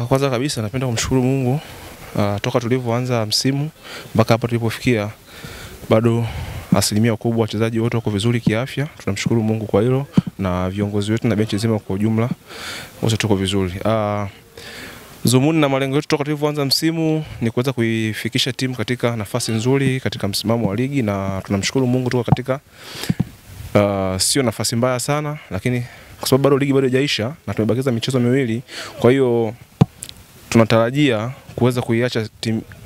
Kwanza kabisa napenda kumshukuru Mungu toka tulivyoanza msimu mpaka hapa tulipofikia, bado asilimia kubwa wachezaji wote wako vizuri kiafya. Tunamshukuru Mungu kwa hilo, na viongozi wetu na benchi nzima kwa ujumla wote tuko vizuri. Zumuni na malengo yetu toka tulivyoanza msimu ni kuweza kuifikisha timu katika nafasi nzuri katika msimamo wa ligi, na tunamshukuru Mungu tuko katika sio nafasi mbaya sana, lakini kwa sababu bado ligi bado haijaisha na tumebakiza michezo miwili, kwa hiyo tunatarajia kuweza kuiacha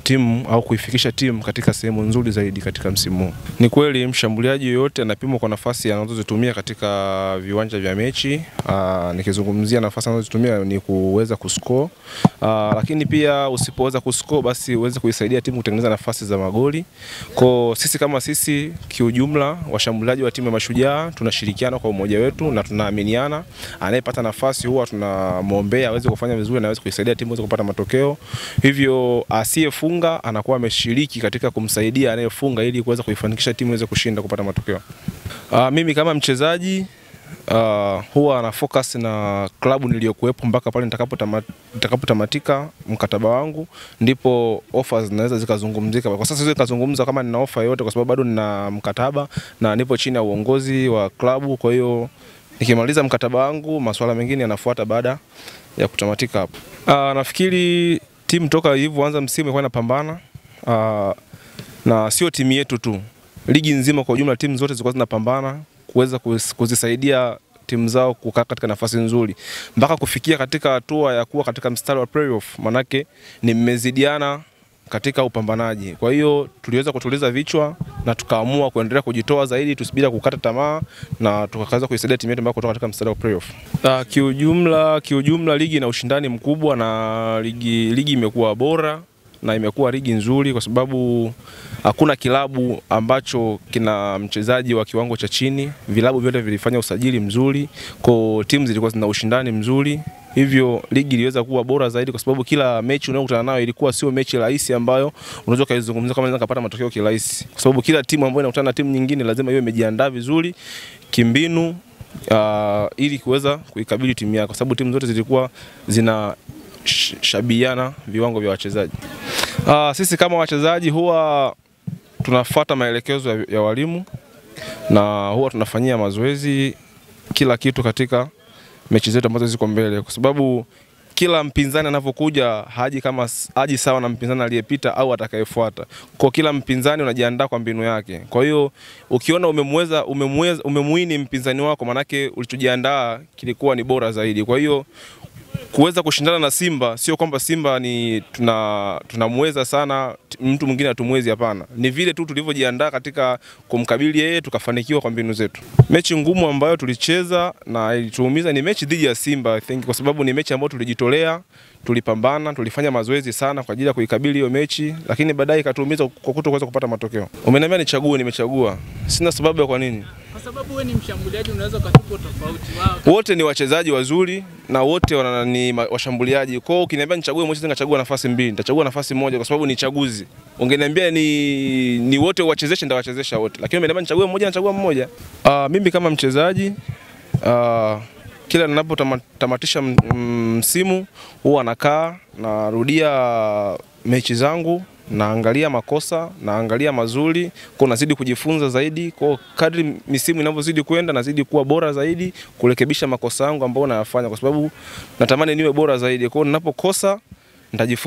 timu au kuifikisha timu katika sehemu nzuri zaidi katika msimu huu. Ni kweli mshambuliaji yoyote anapimwa kwa nafasi anazozitumia katika viwanja vya mechi. Nikizungumzia nafasi anazozitumia ni kuweza kuscore, lakini pia usipoweza kuscore basi uweze kuisaidia timu kutengeneza nafasi za magoli. Kwa sisi kama sisi kiujumla washambuliaji wa timu ya Mashujaa tunashirikiana kwa umoja wetu na tunaaminiana. Anayepata nafasi huwa tunamwombea aweze kufanya vizuri na aweze kuisaidia timu iweze kupata matokeo. Hivyo asiyefunga anakuwa ameshiriki katika kumsaidia anayefunga ili kuweza kuifanikisha timu iweze kushinda kupata matokeo. Mimi kama mchezaji huwa na focus na klabu niliyokuepo mpaka pale nitakapotamatika mkataba wangu, ndipo offers zinaweza zikazungumzika. Kwa sasa siwezi kuzungumza kama nina offer yote kwa sababu bado nina mkataba na nipo chini ya uongozi wa klabu. Kwa hiyo nikimaliza mkataba wangu masuala mengine yanafuata baada ya kutamatika hapo. Nafikiri timu toka ilivyoanza msimu ilikuwa inapambana, na sio timu yetu tu, ligi nzima kwa ujumla timu zote zilikuwa zinapambana kuweza kuzisaidia timu zao kukaa katika nafasi nzuri mpaka kufikia katika hatua ya kuwa katika mstari wa playoff. Manake ni mmezidiana katika upambanaji. Kwa hiyo tuliweza kutuliza vichwa na tukaamua kuendelea kujitoa zaidi, tusibira kukata tamaa, na tukaweza kuisaidia timu yetu mpaka kutoka katika mstari wa playoff. Kiujumla ligi ina ushindani mkubwa, na ligi imekuwa bora na imekuwa ligi nzuri kwa sababu hakuna kilabu ambacho kina mchezaji wa kiwango cha chini. Vilabu vyote vilifanya usajili mzuri, kwa timu zilikuwa zina ushindani mzuri. Hivyo ligi iliweza kuwa bora zaidi kwa sababu kila mechi unayokutana nayo ilikuwa sio mechi rahisi ambayo unaweza kaizungumza kama unaweza kupata matokeo kirahisi, kwa sababu kila timu ambayo inakutana na timu nyingine lazima iwe imejiandaa vizuri kimbinu ili kuweza kuikabili timu yako, kwa sababu timu zote zilikuwa zina shabiana viwango vya wachezaji. Sisi kama wachezaji huwa tunafuata maelekezo ya walimu na huwa tunafanyia mazoezi kila kitu katika mechi zetu ambazo ziko mbele, kwa sababu kila mpinzani anapokuja haji sawa na mpinzani aliyepita au atakayefuata. Kwa kila mpinzani unajiandaa kwa mbinu yake. Kwa hiyo ukiona umemuini mpinzani wako, manake ulichojiandaa kilikuwa ni bora zaidi. Kwa hiyo kuweza kushindana na Simba sio kwamba Simba ni tunamweza sana mtu mwingine atumwezi, hapana. Ni vile tu tulivyojiandaa katika kumkabili yeye tukafanikiwa kwa mbinu zetu. Mechi ngumu ambayo tulicheza na ilituumiza ni mechi dhidi ya Simba, I think, kwa sababu ni mechi ambayo tulijitolea, tulipambana, tulifanya mazoezi sana kwa ajili ya kuikabili hiyo mechi, lakini baadaye ikatuumiza kwa kutoweza kupata matokeo. Umeniambia nichague, nimechagua. Sina sababu ya kwa nini. Kwa sababu wewe ni mshambuliaji, unaweza kutupa tofauti wao. Wote ni wachezaji wazuri na wote ni washambuliaji. Kwa hiyo ukiniambia nichague mmoja, nitachagua nafasi mbili, nitachagua nafasi moja kwa sababu ni chaguzi. Ungeniambia ni wote wachezeshe, nitawachezesha wote. Lakini umeniambia nichague mmoja, nachagua mmoja. Mimi kama mchezaji kila ninapotamatisha msimu huwa nakaa narudia mechi zangu, naangalia makosa, naangalia mazuri, kwa nazidi kujifunza zaidi. Kwa kadri misimu inavyozidi kwenda nazidi kuwa bora zaidi, kurekebisha makosa yangu ambayo nayafanya, kwa sababu natamani niwe bora zaidi. Kwa ninapokosa nitajifunza.